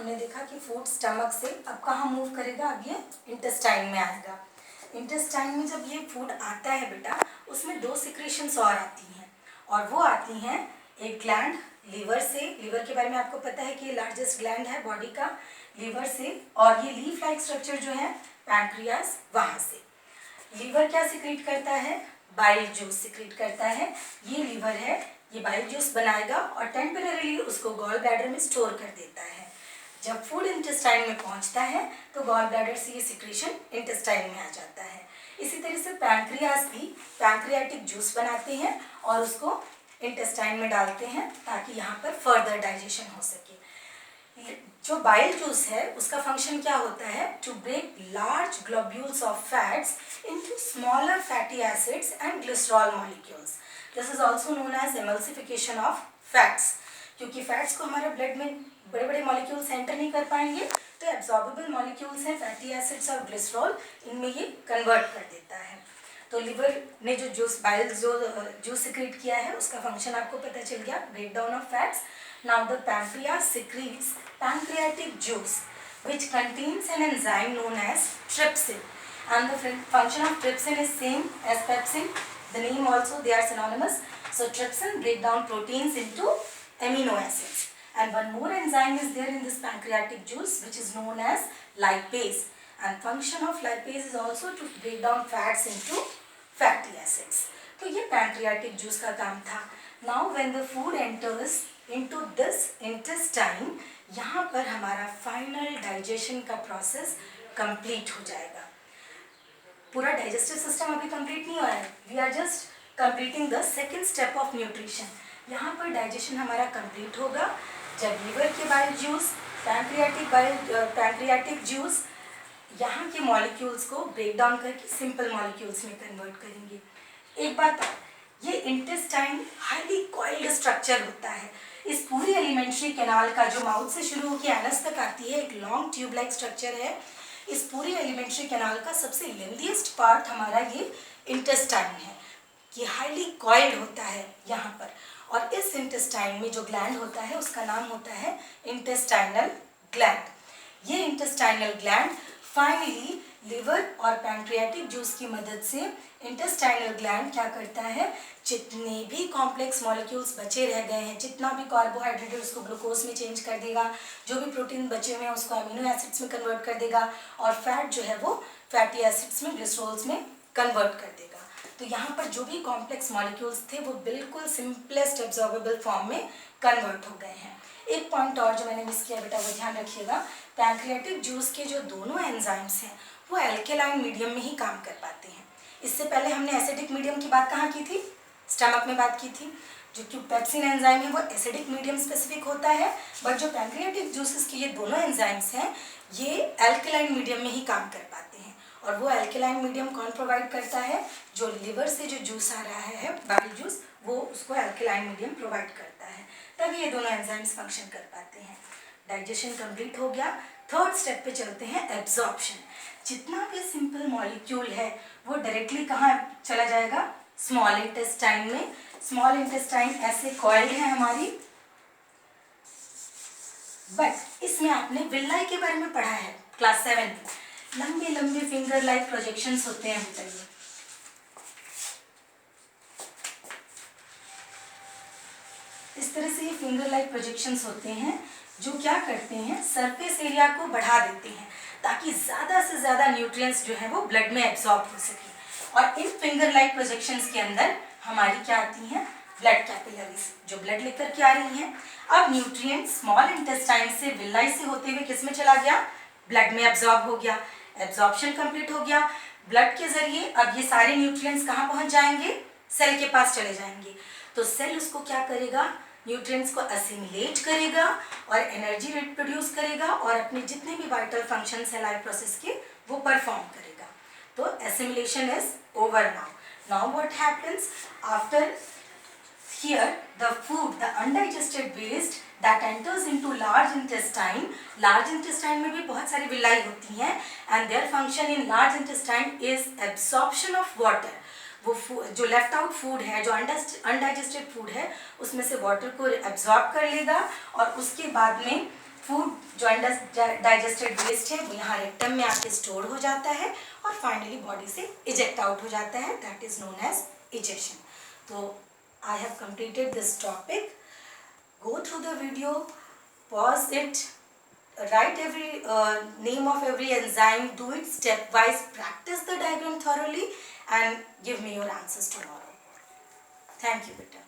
हमने देखा कि फूड स्टमक से अब कहाँ मूव करेगा, अब ये इंटेस्टाइन में आएगा। इंटेस्टाइन में जब ये फूड आता है बेटा, उसमें दो सिक्रेशंस और आती हैं, और वो आती हैं एक ग्लैंड लीवर से। लीवर के बारे में आपको पता है कि ये लार्जेस्ट ग्लैंड है बॉडी का, लीवर से। और ये लीफ लाइक स्ट्रक्चर जो है पैंक्रियास, वहाँ से। लीवर क्या सिक्रीट करता है, बाइल जूस सिक्रीट करता है। ये लीवर है, ये बाइल जूस बनाएगा और टेम्परेरीली उसको गॉल ब्लैडर में स्टोर कर देता है। जब फूड इंटेस्टाइन में पहुंचता है तो गॉल ब्लैडर से ये सिक्रेशन इंटेस्टाइन में आ जाता है। इसी तरह से पैंक्रियास भी पैंक्रियाटिक जूस बनाते हैं और उसको इंटेस्टाइन में डालते हैं ताकि यहाँ पर फर्दर डाइजेशन हो सके। जो बाइल जूस है उसका फंक्शन क्या होता है, to break large globules of fats into smaller fatty acids and glycerol molecules. This is also known as emulsification of fats. क्योंकि फैट्स को हमारे ब्लड में बड़े बड़े मॉलिक्यूल्स एंटर नहीं कर पाएंगे, तो एब्जॉर्बेबल मॉलिक्यूल्स हैं फैटी एसिड्स और ग्लिसरॉल, इनमें ये कन्वर्ट कर देता है। तो लिवर ने जो जूस बाइल जो जूस सिक्रीट किया है उसका फंक्शन आपको पता चल गया, break down of fats. Now the pancreas secretes pancreatic juice which contains an enzyme known as trypsin, and the function of trypsin is same as pepsin. The name also, they are synonymous. So trypsin break down proteins into amino acids, and one more enzyme is there in this pancreatic juice which is known as lipase, and function of lipase is also to break down fats into fatty acids. तो ये pancreatic juice का काम था। Now when the food enters into this intestine, यहाँ पर हमारा final digestion का process complete हो जाएगा। पूरा डाइजेस्टिव सिस्टम अभी कंप्लीट नहीं हुआ है, we are just completing the second step of nutrition. यहाँ पर डाइजेशन हमारा कंप्लीट होगा जब लीवर के बाइल जूस, पैंक्रियाटिक जूस यहाँ के मॉलिक्यूल्स को ब्रेक डाउन करके सिंपल मॉलिक्यूल्स में कन्वर्ट करेंगे। एक बात, ये इंटेस्टाइन हाईली कॉइल्ड स्ट्रक्चर होता है। इस पूरी एलिमेंट्री कैनाल का जो माउथ से शुरू होकर एनस तक आती है, एक लॉन्ग ट्यूब लाइक स्ट्रक्चर है। इस पूरी एलिमेंट्री कैनाल का सबसे लेंथीएस्ट पार्ट हमारा ये इंटेस्टाइन है। ये हाईली कॉइल्ड होता है यहाँ पर, और इस इंटेस्टाइन में जो ग्लैंड होता है उसका नाम होता है इंटेस्टाइनल ग्लैंड। ये इंटेस्टाइनल ग्लैंड फाइनली लिवर और पैंक्रियाटिक जूस की मदद से इंटेस्टाइनल ग्लैंड क्या करता है, जितने भी कॉम्प्लेक्स मॉलिक्यूल्स बचे रह गए हैं, जितना भी कार्बोहाइड्रेट है उसको ग्लूकोज में चेंज कर देगा, जो भी प्रोटीन बचे हुए हैं उसको अमीनो एसिड्स में कन्वर्ट कर देगा, और फैट जो है वो फैटी एसिड्स में, ग्लिसरॉल्स में कन्वर्ट कर देगा। तो यहाँ पर जो भी कॉम्प्लेक्स मॉलिक्यूल्स थे वो बिल्कुल सिंपलेस्ट एब्जॉर्बेबल फॉर्म में कन्वर्ट हो गए हैं। एक पॉइंट और जो मैंने मिस किया बेटा, वो ध्यान रखिएगा, पैंक्रियाटिक जूस के जो दोनों एंजाइम्स हैं वो एल्केलाइन मीडियम में ही काम कर पाते हैं। इससे पहले हमने एसिडिक मीडियम की बात कहाँ की थी, स्टमक में बात की थी। जो कि पेप्सिन एंजाइम है वो एसिडिक मीडियम स्पेसिफिक होता है, बट जो पैंक्रियाटिक जूसेस के ये दोनों एंजाइम्स हैं ये एल्केलाइन मीडियम में ही काम कर पाते हैं। और वो एल्केलाइन मीडियम कौन प्रोवाइड करता है, जो लिवर से जो जूस आ रहा है बाइल जूस, वो उसको एल्केलाइन मीडियम प्रोवाइड करता है, तभी ये दोनों एंजाइम्स फंक्शन कर पाते हैं। डाइजेशन कंप्लीट हो गया, थर्ड स्टेप पे चलते हैं, एब्जॉर्प्शन। जितना भी सिंपल मॉलिक्यूल है वो डायरेक्टली कहाँ चला जाएगा, स्मॉल इंटेस्टाइन में। स्मॉल इंटेस्टाइन ऐसे कॉइल्ड है हमारी, बट इसमें आपने विल्लाई के बारे में पढ़ा है क्लास 7 में। लंबे लंबे फिंगर लाइक प्रोजेक्शंस होते हैं बेटा, ये इस तरह से ये फिंगर लाइक प्रोजेक्शंस होते हैं जो क्या करते हैं, सरफेस एरिया को बढ़ा देते हैं ताकि ज़्यादा से ज़्यादा न्यूट्रिएंट्स जो है वो ब्लड में एब्जॉर्ब हो सके। और इन फिंगर लाइक प्रोजेक्शंस के अंदर हमारी क्या आती हैं, ब्लड कैपिलरीज, जो ब्लड लेकर के आ रही हैं। अब न्यूट्रिएंट स्मॉल इंटेस्टाइन से विल्लाई से होते हुए किस में चला गया, ब्लड में एब्जॉर्ब हो गया। एब्जॉर्प्शन कंप्लीट हो गया, ब्लड के जरिए अब ये सारे न्यूट्रिएंट्स कहाँ पहुँच जाएंगे, सेल के पास चले जाएंगे। तो सेल उसको क्या करेगा, न्यूट्रिएंट्स को असिमिलेट करेगा और एनर्जी प्रोड्यूस करेगा और अपने जितने भी वाइटल फंक्शंस है लाइफ प्रोसेस के वो परफॉर्म करेगा। तो assimilation is over now. Now what happens after here, the food, the undigested waste that enters into large intestine में भी बहुत सारी विलाई होती हैं, and their function in large intestine is absorption of water. वो जो लेफ्ट आउट फूड है, जो अनडाइजेस्टेड फूड है, उसमें से वाटर को एब्जॉर्ब कर लेगा और उसके बाद में फूड जो डाइजेस्टेड वेस्ट है वो यहाँ रेक्टम में आके स्टोर हो जाता है और फाइनली बॉडी से इजेक्ट आउट हो जाता है, that is known as ejection. So I have completed this topic. Go through the video, pause it, write every name of every enzyme, do it stepwise, practice the diagram thoroughly and give me your answers tomorrow. Thank you, beta.